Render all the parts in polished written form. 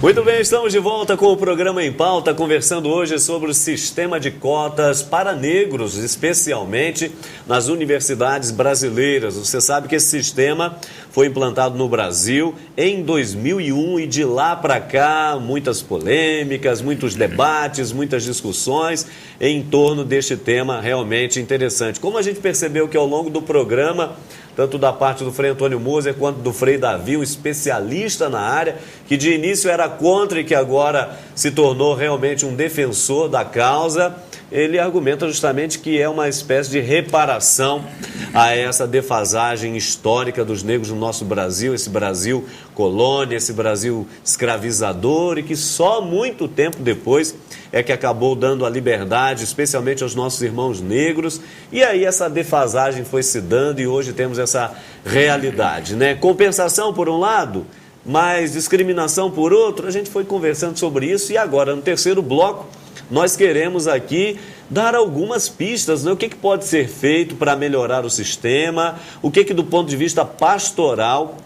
Muito bem, estamos de volta com o programa Em Pauta, conversando hoje sobre o sistema de cotas para negros, especialmente nas universidades brasileiras. Você sabe que esse sistema foi implantado no Brasil em 2001 e de lá para cá muitas polêmicas, muitos debates, muitas discussões em torno deste tema realmente interessante. Como a gente percebeu que ao longo do programa, tanto da parte do Frei Antônio Moser quanto do Frei Davi, um especialista na área, que de início era contra e que agora se tornou realmente um defensor da causa, ele argumenta justamente que é uma espécie de reparação a essa defasagem histórica dos negros no nosso Brasil, esse Brasil colônia, esse Brasil escravizador, e que só muito tempo depois é que acabou dando a liberdade, especialmente aos nossos irmãos negros, e aí essa defasagem foi se dando e hoje temos essa realidade, né? Compensação por um lado, mas discriminação por outro. A gente foi conversando sobre isso e agora no terceiro bloco nós queremos aqui dar algumas pistas, né? O que pode ser feito para melhorar o sistema, o que do ponto de vista pastoral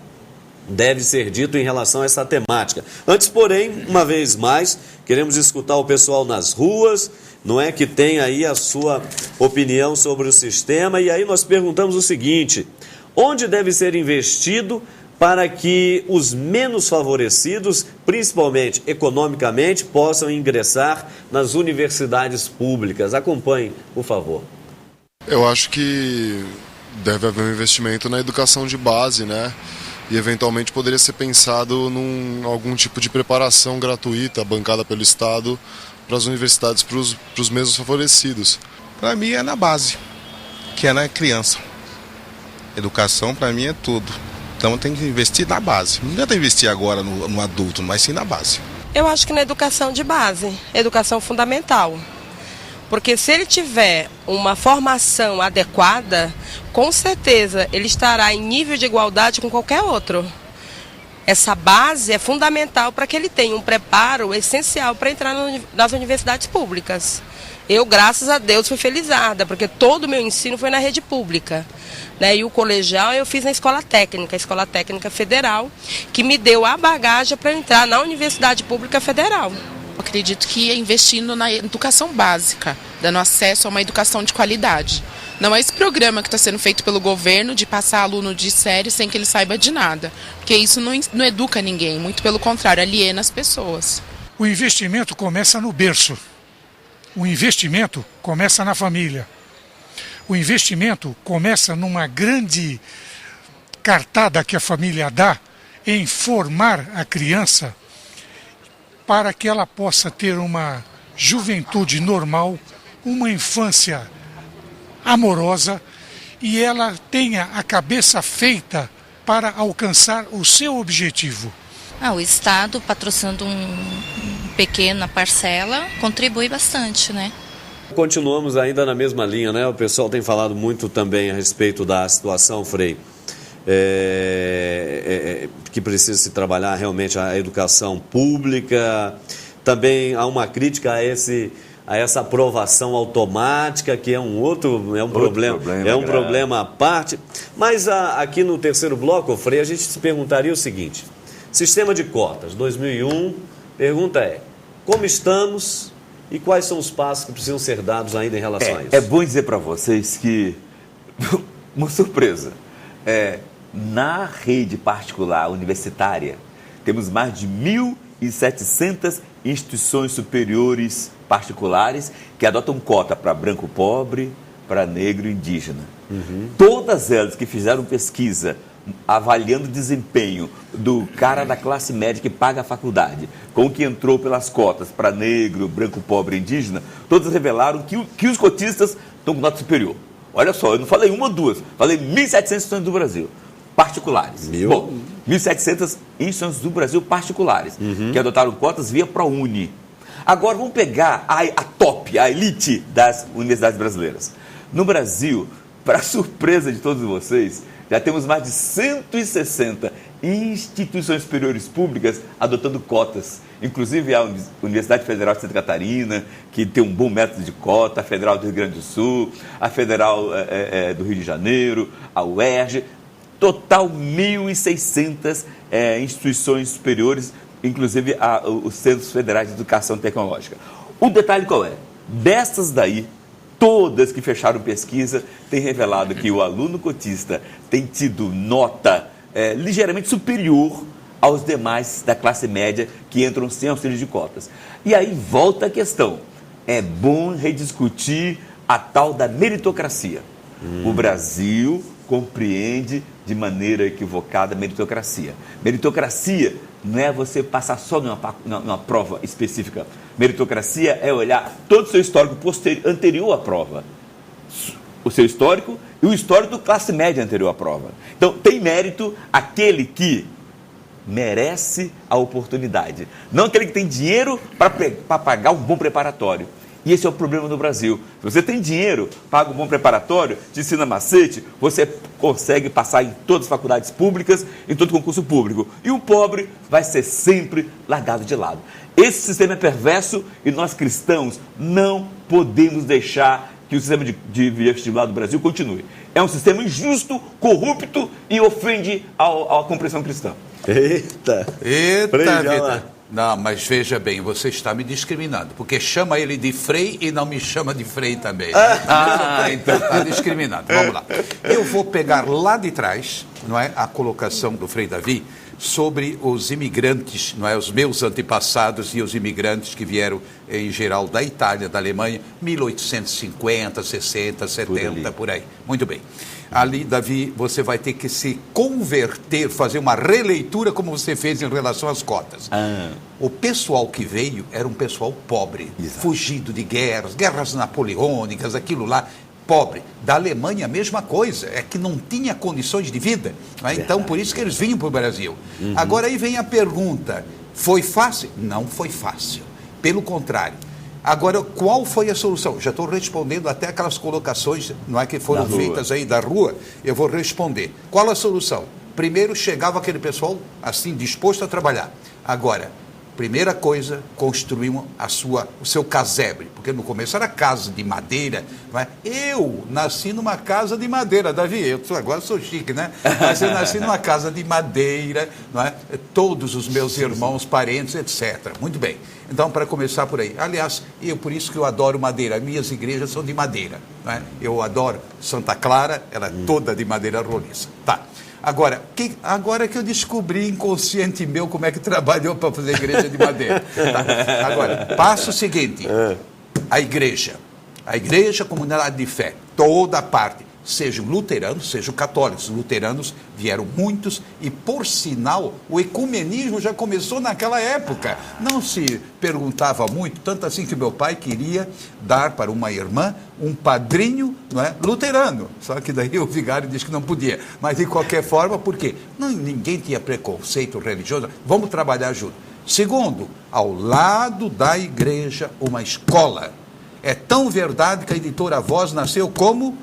deve ser dito em relação a essa temática. Antes, porém, uma vez mais, queremos escutar o pessoal nas ruas, não é, que tem aí a sua opinião sobre o sistema, e aí nós perguntamos o seguinte: onde deve ser investido para que os menos favorecidos, principalmente economicamente, possam ingressar nas universidades públicas? Acompanhe, por favor. Eu acho que deve haver um investimento na educação de base, né? E eventualmente poderia ser pensado algum tipo de preparação gratuita, bancada pelo Estado, para as universidades, para os menos favorecidos. Para mim é na base, que é na criança. Educação para mim é tudo. Então tem que investir na base. Não adianta investir agora no adulto, mas sim na base. Eu acho que na educação de base, educação fundamental. Porque se ele tiver uma formação adequada, com certeza ele estará em nível de igualdade com qualquer outro. Essa base é fundamental para que ele tenha um preparo essencial para entrar nas universidades públicas. Eu, graças a Deus, fui felizarda, porque todo o meu ensino foi na rede pública, né? E o colegial eu fiz na Escola Técnica Federal, que me deu a bagagem para entrar na Universidade Pública Federal. Acredito que é investindo na educação básica, dando acesso a uma educação de qualidade. Não é esse programa que está sendo feito pelo governo de passar aluno de série sem que ele saiba de nada, porque isso não educa ninguém, muito pelo contrário, aliena as pessoas. O investimento começa no berço, o investimento começa na família, o investimento começa numa grande cartada que a família dá em formar a criança para que ela possa ter uma juventude normal, uma infância amorosa e ela tenha a cabeça feita para alcançar o seu objetivo. O Estado, patrocinando uma pequena parcela, contribui bastante, né? Continuamos ainda na mesma linha, né? O pessoal tem falado muito também a respeito da situação, Frei, que precisa se trabalhar realmente a educação pública. Também há uma crítica a essa aprovação automática, que é um problema à parte. Mas aqui no terceiro bloco, Frei, a gente se perguntaria o seguinte: sistema de cotas, 2001, pergunta é: como estamos e quais são os passos que precisam ser dados ainda em relação a isso? É bom dizer para vocês que, uma surpresa, na rede particular universitária, temos mais de 1.700 instituições superiores particulares que adotam cota para branco pobre, para negro e indígena. Todas elas que fizeram pesquisa avaliando o desempenho do cara da classe média que paga a faculdade, com o que entrou pelas cotas para negro, branco, pobre e indígena, todas revelaram que os cotistas estão com nota superior. Olha só, eu não falei uma ou duas, falei 1.700 instituições do Brasil particulares. Bom, 1.700 instituições do Brasil particulares, que adotaram cotas via ProUni. Agora vamos pegar a top, a elite das universidades brasileiras. No Brasil, para surpresa de todos vocês, já temos mais de 160 instituições superiores públicas adotando cotas. Inclusive a Universidade Federal de Santa Catarina, que tem um bom método de cota, a Federal do Rio Grande do Sul, a Federal do Rio de Janeiro, a UERJ. Total 1.600 instituições superiores inclusive os Centros Federais de Educação Tecnológica. O detalhe qual é? Dessas daí, todas que fecharam pesquisa têm revelado que o aluno cotista tem tido nota ligeiramente superior aos demais da classe média que entram sem auxílio de cotas. E aí volta a questão. É bom rediscutir a tal da meritocracia. O Brasil compreende de maneira equivocada a meritocracia. Meritocracia não é você passar só numa prova específica. Meritocracia é olhar todo o seu histórico anterior à prova. O seu histórico e o histórico da classe média anterior à prova. Então, tem mérito aquele que merece a oportunidade. Não aquele que tem dinheiro para pagar um bom preparatório. E esse é o problema no Brasil. Se você tem dinheiro, paga um bom preparatório, te ensina macete, você consegue passar em todas as faculdades públicas, em todo concurso público. E o pobre vai ser sempre largado de lado. Esse sistema é perverso e nós cristãos não podemos deixar que o sistema de vestibular do Brasil continue. É um sistema injusto, corrupto e ofende a compreensão cristã. Eita, vida. Não, mas veja bem, você está me discriminando, porque chama ele de Frei e não me chama de Frei também. Então está discriminando. Vamos lá. Eu vou pegar lá de trás, não é, a colocação do Frei Davi sobre os imigrantes, não é, os meus antepassados e os imigrantes que vieram em geral da Itália, da Alemanha, 1850, 60, 70, por aí. Muito bem. Ali, Davi, você vai ter que se converter, fazer uma releitura como você fez em relação às cotas. O pessoal que veio era um pessoal pobre, fugido de guerras napoleônicas, aquilo lá, pobre. Da Alemanha, a mesma coisa, é que não tinha condições de vida. Né? Então, por isso que eles vinham para o Brasil. Agora aí vem a pergunta, foi fácil? Não foi fácil, pelo contrário. Agora, qual foi a solução? Já estou respondendo até aquelas colocações, não é, que foram feitas aí da rua, eu vou responder. Qual a solução? Primeiro, chegava aquele pessoal assim, disposto a trabalhar. Agora, primeira coisa, construíam o seu casebre, porque no começo era casa de madeira, não é? Eu nasci numa casa de madeira, Davi, agora sou chique, né? Mas eu nasci numa casa de madeira, não é? Todos os meus irmãos, parentes, etc. Muito bem. Então, para começar por aí. Aliás, por isso que eu adoro madeira. Minhas igrejas são de madeira, não é? Eu adoro Santa Clara, ela é toda de madeira roliça. Tá. Agora que eu descobri inconsciente meu como é que trabalhou para fazer igreja de madeira. Tá. Agora, passo o seguinte, a igreja, comunidade de fé, toda a parte, sejam luteranos, sejam católicos. Luteranos vieram muitos e, por sinal, o ecumenismo já começou naquela época. Não se perguntava muito, tanto assim que meu pai queria dar para uma irmã um padrinho, não é, luterano. Só que daí o vigário disse que não podia. Mas, de qualquer forma, por quê? Ninguém tinha preconceito religioso. Vamos trabalhar junto. Segundo, ao lado da igreja, uma escola. É tão verdade que a editora Voz nasceu como?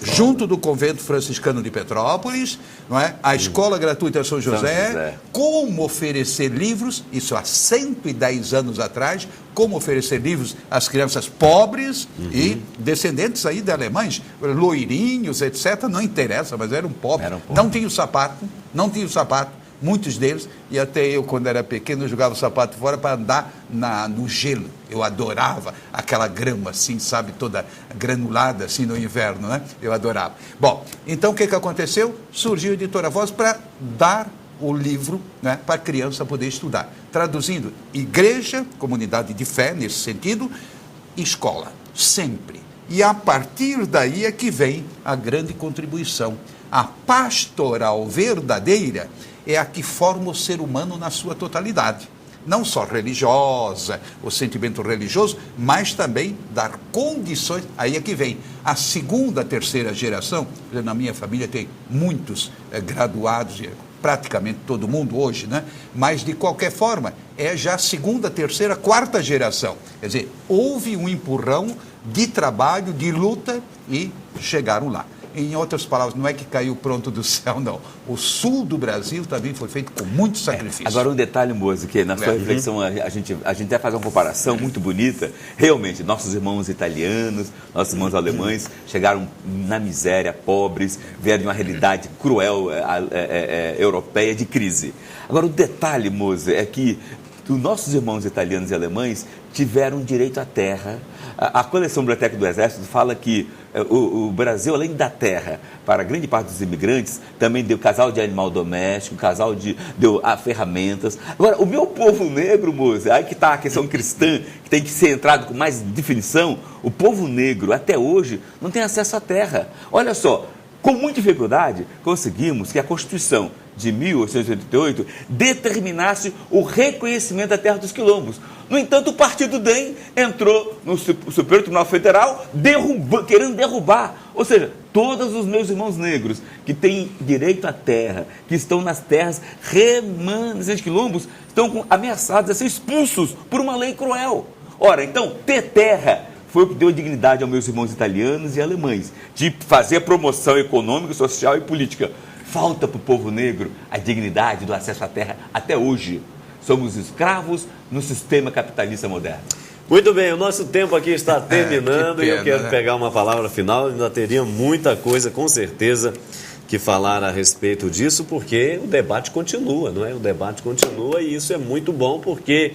Junto do convento franciscano de Petrópolis, não é? A escola gratuita São José, como oferecer livros, isso há 110 anos atrás, como oferecer livros às crianças pobres e descendentes aí de alemães, loirinhos, etc., não interessa, mas eram pobres. Não tinham sapato, muitos deles, e até eu, quando era pequeno, eu jogava o sapato fora para andar no gelo. Eu adorava aquela grama, assim, sabe, toda granulada, assim, no inverno, né? Eu adorava. Bom, então o que aconteceu? Surgiu a editora Voz para dar o livro, né, para a criança poder estudar. Traduzindo, igreja, comunidade de fé, nesse sentido, escola, sempre. E a partir daí é que vem a grande contribuição. A pastoral verdadeira é a que forma o ser humano na sua totalidade. Não só religiosa, o sentimento religioso, mas também dar condições. Aí é que vem a segunda, terceira geração. Na minha família tem muitos graduados, praticamente todo mundo hoje, né? Mas, de qualquer forma, é já a segunda, terceira, quarta geração. Quer dizer, houve um empurrão de trabalho, de luta e chegaram lá. em outras palavras, não é que caiu pronto do céu, não. O sul do Brasil também foi feito com muito sacrifício. Agora, um detalhe, Moza, que na sua reflexão a gente vai fazer uma comparação muito bonita. Realmente, nossos irmãos italianos, nossos irmãos alemães chegaram na miséria, pobres, vieram de uma realidade cruel europeia de crise. Agora, o detalhe, Moza, é que os nossos irmãos italianos e alemães tiveram direito à terra. A coleção Biblioteca do Exército fala que o Brasil, além da terra, para grande parte dos imigrantes, também deu casal de animal doméstico, deu ferramentas. Agora, o meu povo negro, moça, aí que está a questão cristã, que tem que ser entrado com mais definição, o povo negro, até hoje, não tem acesso à terra. Olha só, com muita dificuldade, conseguimos que a Constituição de 1888 determinasse o reconhecimento da terra dos quilombos. No entanto, o partido DEM entrou no Superior Tribunal Federal querendo derrubar. Ou seja, todos os meus irmãos negros que têm direito à terra, que estão nas terras remanescentes de quilombos, estão ameaçados a ser expulsos por uma lei cruel. Ora, então, ter terra foi o que deu dignidade aos meus irmãos italianos e alemães, de fazer promoção econômica, social e política. Falta para o povo negro a dignidade do acesso à terra até hoje. Somos escravos no sistema capitalista moderno. Muito bem, o nosso tempo aqui está terminando e eu quero pegar uma palavra final. Ainda teria muita coisa, com certeza, que falar a respeito disso, porque o debate continua, não é? O debate continua e isso é muito bom, porque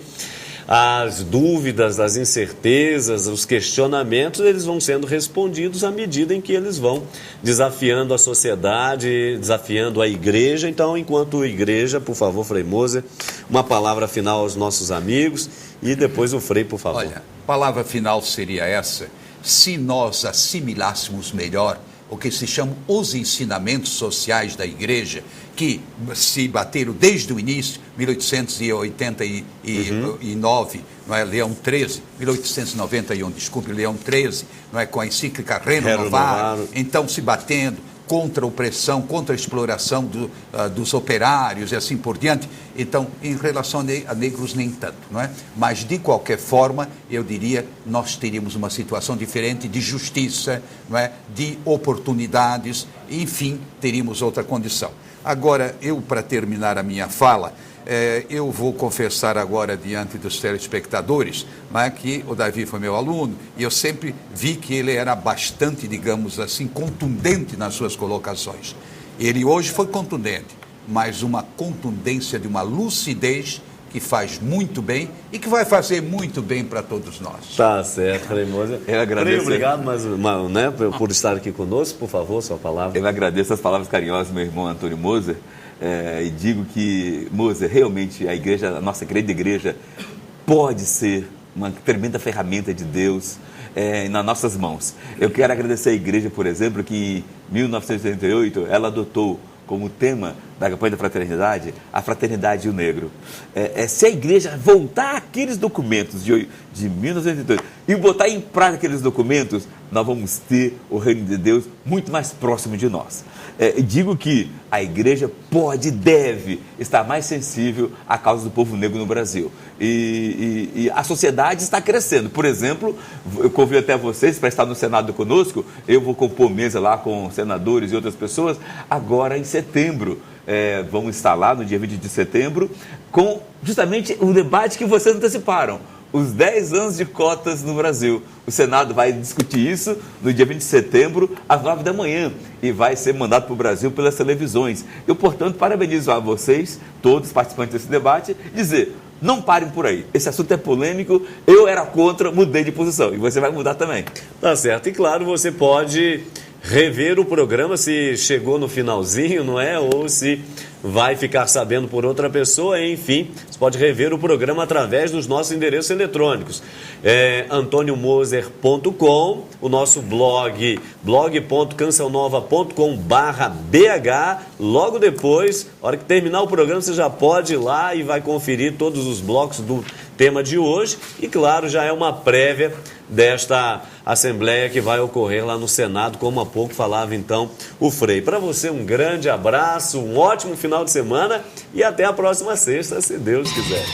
as dúvidas, as incertezas, os questionamentos, eles vão sendo respondidos à medida em que eles vão desafiando a sociedade, desafiando a igreja. Então, enquanto igreja, por favor, Frei Moser, uma palavra final aos nossos amigos e depois o Frei, por favor. Olha, palavra final seria essa: se nós assimilássemos melhor o que se chamam os ensinamentos sociais da igreja, que se bateram desde o início, 1889, não é? Leão XIII, 1891, desculpe, Leão XIII, não é? Com a encíclica Renovarum, então se batendo contra a opressão, contra a exploração dos operários e assim por diante. Então, em relação a negros, nem tanto, não é? Mas, de qualquer forma, eu diria, nós teríamos uma situação diferente de justiça, não é? De oportunidades, enfim, teríamos outra condição. Agora, para terminar a minha fala, eu vou confessar agora diante dos telespectadores, né, que o Davi foi meu aluno e eu sempre vi que ele era bastante, digamos assim, contundente nas suas colocações. Ele hoje foi contundente, mas uma contundência de uma lucidez que faz muito bem e que vai fazer muito bem para todos nós. Tá certo, Frei Moser. Eu agradeço. Frei, obrigado por estar aqui conosco. Por favor, sua palavra. Eu agradeço as palavras carinhosas do meu irmão Antônio Moser. E digo que, Moser, realmente a nossa querida igreja pode ser uma tremenda ferramenta de Deus nas nossas mãos. Eu quero agradecer a igreja, por exemplo, que em 1988 ela adotou como tema da campanha da fraternidade, a fraternidade e o negro. Se a igreja voltar àqueles documentos de 1988 e botar em prática aqueles documentos, nós vamos ter o reino de Deus muito mais próximo de nós. Digo que a igreja pode e deve estar mais sensível à causa do povo negro no Brasil. E a sociedade está crescendo. Por exemplo, eu convido até vocês para estar no Senado conosco. Eu vou compor mesa lá com senadores e outras pessoas agora em setembro. Vamos estar lá no dia 20 de setembro com justamente o debate que vocês anteciparam. Os 10 anos de cotas no Brasil. O Senado vai discutir isso no dia 20 de setembro, às 9 da manhã, e vai ser mandado para o Brasil pelas televisões. Eu, portanto, parabenizo a vocês, todos participantes desse debate, dizer, não parem por aí. Esse assunto é polêmico, eu era contra, mudei de posição, e você vai mudar também. Tá certo, e claro, você pode rever o programa se chegou no finalzinho, não é? Ou se vai ficar sabendo por outra pessoa, enfim, você pode rever o programa através dos nossos endereços eletrônicos. antoniomoser.com, o nosso blog, blog.cancelnova.com/bh. Logo depois, na hora que terminar o programa, você já pode ir lá e vai conferir todos os blocos do tema de hoje. E claro, já é uma prévia desta assembleia que vai ocorrer lá no Senado, como há pouco falava então o Frei. Para você um grande abraço, um ótimo final de semana e até a próxima sexta, se Deus quiser.